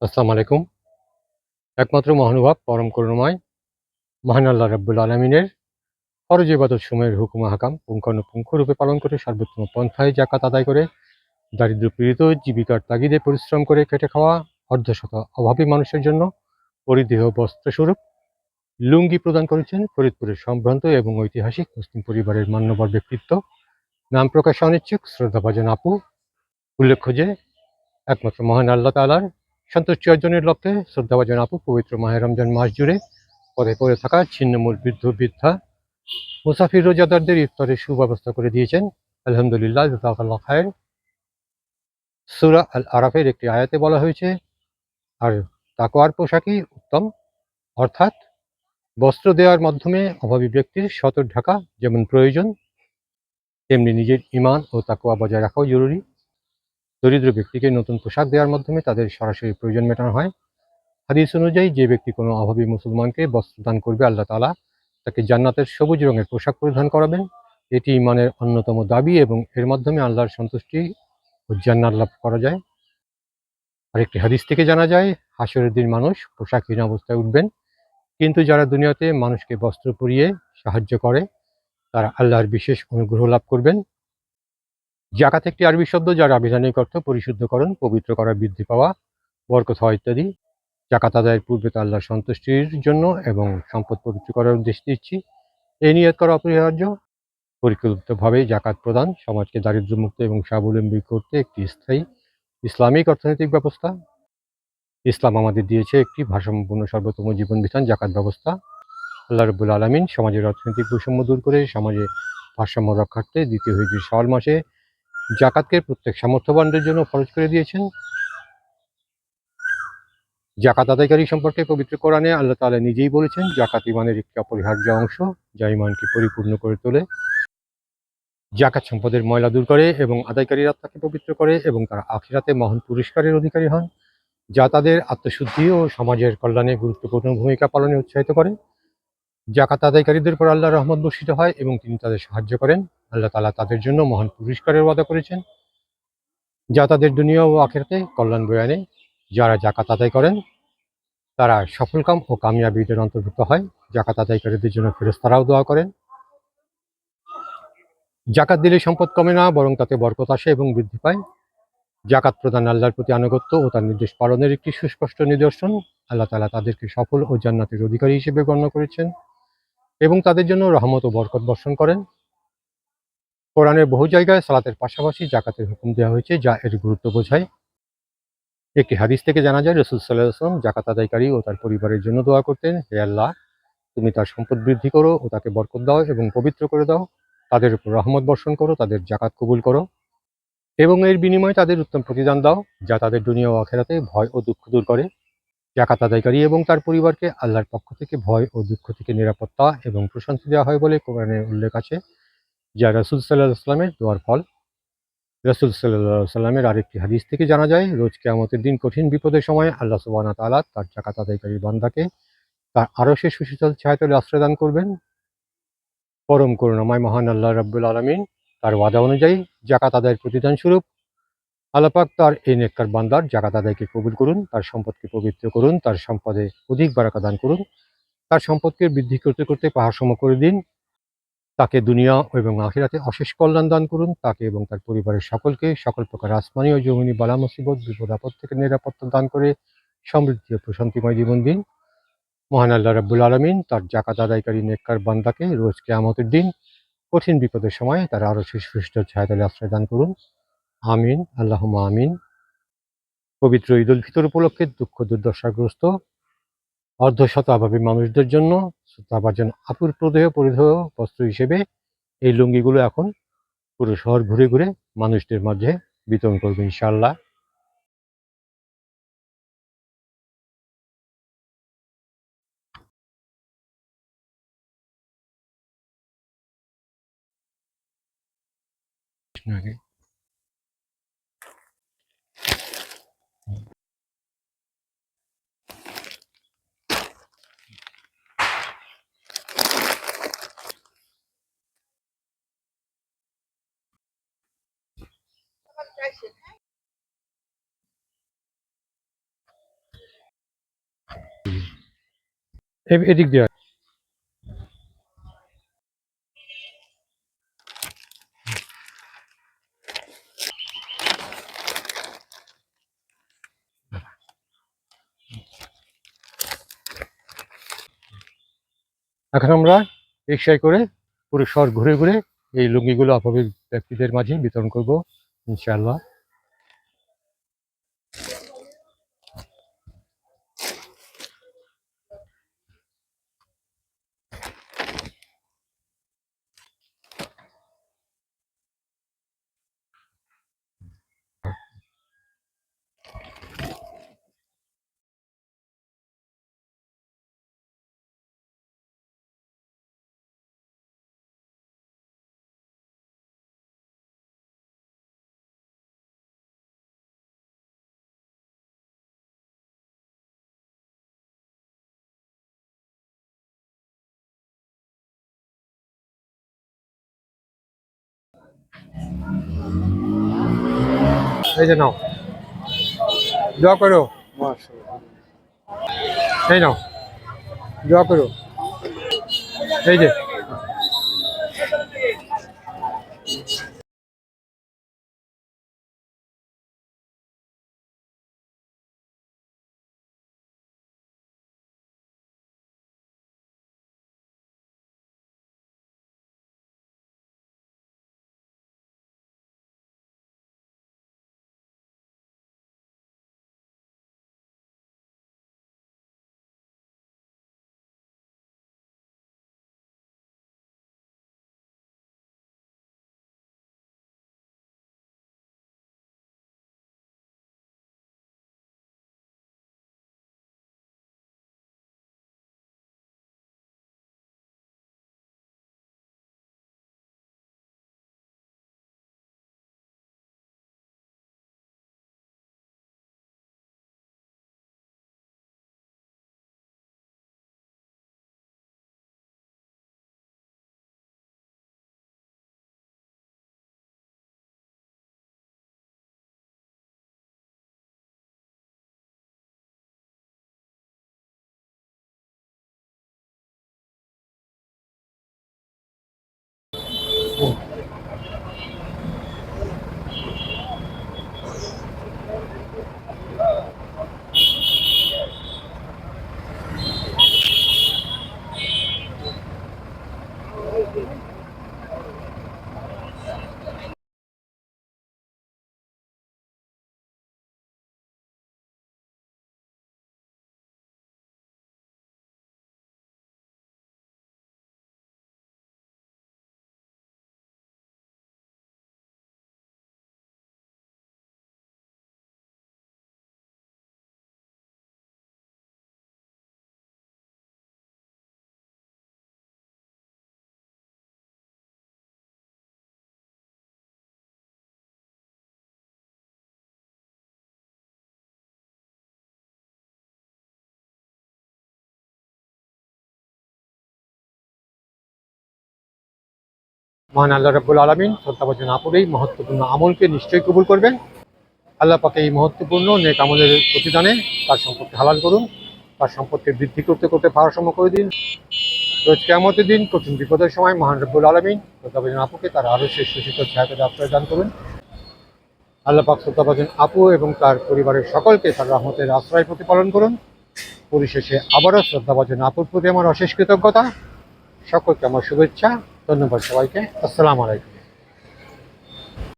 আসসালামু আলাইকুম। একমাত্র মহানুভব পরম করুণাময় মহান আল্লাহ রাব্বুল আলামিনের ফরজ ইবাদতসমূহের হুকুম আহকাম পুঙ্খানুপুঙ্খরূপে পালন করে সর্বোত্তম পন্থায় যাকাত আদায় করে দারিদ্র্য পীড়িত জীবিকার তাগিদে পরিশ্রম করে খেটে খাওয়া অর্ধশত অভাবী মানুষের জন্য পরিধেয় বস্ত্রস্বরূপ লুঙ্গি প্রদান করেছেন ফরিদপুরের সম্ভ্রান্ত এবং ঐতিহাসিক মুসলিম পরিবারের মান্যবর ব্যক্তিত্ব, নাম প্রকাশে অনিচ্ছুক শ্রদ্ধাভাজন আপু। উল্লেখ্য যে একমাত্র মহান আল্লাহ তাআলার সন্তুষ্টি অর্জনের লক্ষ্যে শ্রদ্ধাভাজন আপু পবিত্র মাহে রমজান মাস জুড়ে পথে পড়ে থাকা ছিন্নমূল বৃদ্ধ-বৃদ্ধা মুসাফির রোজাদারদের ইফতারের সুব্যবস্থা করে দিয়েছেন। আলহামদুলিল্লাহ, জাযাকাল্লাহ খায়ের। সূরা আল আরাফের একটি আয়াতে বলা হয়েছে, আর তাকওয়ার পোশাকই উত্তম, অর্থাৎ বস্ত্র দেওয়ার মাধ্যমে অভাবী ব্যক্তির সতর ঢাকা যেমন প্রয়োজন, তেমনি নিজের ঈমান ও তাকওয়া বজায় রাখাও জরুরি। দরিদ্র ব্যক্তিকে নতুন পোশাক দেওয়ার মাধ্যমে তাদের সরাসরি প্রয়োজন মেটানো হয়। হাদিস অনুযায়ী যে ব্যক্তি কোনো অভাবী মুসলমানকে বস্ত্র দান করবে, আল্লাহ তাআলা তাকে জান্নাতের সবুজ রঙের পোশাক পরিধান করাবেন। এটি ঈমানের অন্যতম দাবি এবং এর মাধ্যমে আল্লাহর সন্তুষ্টি ও জান্নাত লাভ করা যায়। আরেকটি হাদিস থেকে জানা যায়, হাসরের দিন মানুষ পোশাকহীন অবস্থায় উঠবেন, কিন্তু যারা দুনিয়াতে মানুষকে বস্ত্র পরিয়ে সাহায্য করে তারা আল্লাহর বিশেষ অনুগ্রহ লাভ করবেন। জাকাত একটি আরবি শব্দ যার আবিধানিক অর্থ পরিশুদ্ধকরণ, পবিত্র করা, বৃদ্ধি পাওয়া, বরকত হওয়া ইত্যাদি। জাকাত আদায়ের পূর্বে তা আল্লাহর সন্তুষ্টির জন্য এবং সম্পদ পবিত্র করার উদ্দেশ্যে দিচ্ছি, এই নিয়ত করা অপরিহার্য। পরিকল্পিতভাবে জাকাত প্রদান সমাজকে দারিদ্র্যমুক্ত এবং স্বাবলম্বী করতে একটি স্থায়ী ইসলামিক অর্থনৈতিক ব্যবস্থা। ইসলাম আমাদের দিয়েছে একটি ভারসাম্যপূর্ণ সর্বোত্তম জীবন বিধান, জাকাত ব্যবস্থা। আল্লাহ রাব্বুল আলামিন সমাজের অর্থনৈতিক বৈষম্য দূর করে সমাজে ভারসাম্য রক্ষার্থে দ্বিতীয় হিজরি শাওয়াল মাসে জাকাতকে প্রত্যেক সামর্থ্যবানদের জন্য ফরজ করে দিয়েছেন। জাকাত আদায়কারী সম্পর্কে পবিত্র কোরআনে আল্লাহ তাআলা নিজেই বলেছেন, জাকাত ঈমানের একটি অপরিহার্য অংশ যা ঈমানকে পরিপূর্ণ করে তোলে। জাকাত সম্পদের ময়লা দূর করে এবং আদায়কারীর আত্মাকে পবিত্র করে এবং তারা আখিরাতে মহান পুরস্কারের অধিকারী হন, যা তাদের আত্মশুদ্ধি ও সমাজের কল্যাণে গুরুত্বপূর্ণ ভূমিকা পালনে উৎসাহিত করে। জাকাত আদায়কারীদের উপর আল্লাহর রহমত বর্ষিত হয় এবং তিনি তাদের সাহায্য করেন। আল্লাহ তাআলা তাদের জন্য মহান পুরস্কারের ওয়াদা করেছেন, যা তাদের দুনিয়া ও আখিরাতে কল্যাণ বয়ে আনে। যারা জাকাত আদায় করেন তারা সফলকাম ও কামিয়াবীদের অন্তর্ভুক্ত হয়। জাকাত আদায়কারীদের জন্য ফেরেশতারাও দোয়া করেন। জাকাত দিলে সম্পদ কমে না, বরং তাতে বরকত আসে এবং বৃদ্ধি পায়। জাকাত প্রদান আল্লাহর প্রতি আনুগত্য ও তার নির্দেশ পালনের একটি সুস্পষ্ট নিদর্শন। আল্লাহ তাআলা তাদেরকে সফল ও জান্নাতের অধিকারী হিসেবে গণ্য করেছেন এবং তাদের জন্য রহমত ও বরকত বর্ষণ করেন। কোরআনের বহু জায়গায় সালাতের পাশাপাশি জাকাতের হুকুম দেওয়া হয়েছে, যা এর গুরুত্ব বোঝায়। একটি হাদিস থেকে জানা যায়, রাসূল সাল্লাল্লাহু আলাইহি ওয়াসাল্লাম জাকাত আদায়কারী ও তার পরিবারের জন্য দোয়া করতেন, হে আল্লাহ, তুমি তার সম্পদ বৃদ্ধি করো ও তাকে বরকত দাও এবং পবিত্র করে দাও। তাদের উপর রহমত বর্ষণ করো, তাদের জাকাত কবুল করো এবং এর বিনিময়ে তাদের উত্তম প্রতিদান দাও, যা তাদের দুনিয়া ও আখিরাতে ভয় ও দুঃখ দূর করে। জাকাত আদায়কারী এবং তার পরিবারকে আল্লাহর পক্ষ থেকে ভয় ও দুঃখ থেকে নিরাপত্তা এবং প্রশান্তি দেওয়া হয় বলে কোরআনে উল্লেখ আছে, যা রাসূল সাল্লাল্লাহু আলাইহি ওয়াসাল্লামের দোয়ার ফল। রাসূল সাল্লাল্লাহু আলাইহি ওয়াসাল্লামের আরেকটি হাদিস থেকে জানা যায়, রোজ কিয়ামতের দিন কঠিন বিপদের সময় আল্লাহ সুবহানাহু ওয়া তাআলা তার জাকাত আদায়কারী বান্দাকে তার আরশের সুশীতল ছায়াতলে আশ্রয় দান করবেন। পরম করুণাময় মহান আল্লাহ রাব্বুল আলামিন তার ওয়াদা অনুযায়ী জাকাত আদায়ের প্রতিদান স্বরূপ আল্লাহ পাক তার এই নেককার বান্দার জাকাত আদায়কে কবুল করুন, তার সম্পদকে পবিত্র করুন, তার সম্পদে অধিক বারাকা দান করুন, তার সম্পদকে বৃদ্ধি করতে করতে পাহাড়সম করে দিন, তাকে দুনিয়া এবং আখিরাতে অশেষ কল্যাণ দান করুন, তাকে এবং তার পরিবারের সকলকে সকল প্রকার আসমানি ও জমিনি বালা মুসিবত বিপদ আপদ থেকে নিরাপত্তা দান করে সমৃদ্ধি ও প্রশান্তিময় জীবন দিন। মহান আল্লাহ রাব্বুল আলামিন তার জাকাত আদায়কারী নেককার বান্দাকে রোজ কিয়ামতের দিন কঠিন বিপদের সময় তার আরশের সুশীতল ছায়াতলে আশ্রয় দান করুন। আমিন, আল্লাহুম্মা আমিন। পবিত্র ঈদ উল ফিতর উপলক্ষে দুঃখ দুর্দশাগ্রস্ত অর্ধশত অভাবী মানুষদের জন্য শ্রদ্ধাভাজন আপুর পরিধেয় বস্ত্র হিসেবে এই লুঙ্গিগুলো এখন পুরো শহর ঘুরে ঘুরে মানুষদের মাঝে বিতরণ করবে ইনশাআল্লাহ। এদিক দিয়ে এখন আমরা রিক্সায় করে পুরো শহর ঘুরে ঘুরে এই লুঙ্গিগুলো অভাবী ব্যক্তিদের মাঝে বিতরণ করব ইনশাআল্লাহ। এই যে নাও, দোয়া করো, এই নাও, দোয়া করো, এই যে মহান আল্লাহ রাব্বুল আলামিন শ্রদ্ধাভাজন আপুর এই মহত্বপূর্ণ আমলকে নিশ্চয়ই কবুল করবেন। আল্লাহ পাকে এই মহত্বপূর্ণ নেক আমলের প্রতিদানে তার সম্পদকে হালাল করুন, তার সম্পদকে বৃদ্ধি করতে করতে ভারসাম্য করে দিন। রোজ কিয়ামতের দিন কঠিন বিপদের সময় মহান রাব্বুল আলামিন শ্রদ্ধাভাজন আপুকে তার আরো শ্রেষ্ঠ শীতল ছায়াতে আশ্রয় দান করুন। আল্লাহ পাক শ্রদ্ধাভাজন আপু এবং তার পরিবারের সকলকে তার রহমতের আশ্রয় প্রতিপালন করুন। পরিশেষে আবারও শ্রদ্ধাভাজন আপুর প্রতি আমার অশেষ কৃতজ্ঞতা, সকলকে আমার শুভেচ্ছা, ধন্যবাদ সবাইকে। আসসালামু আলাইকুম।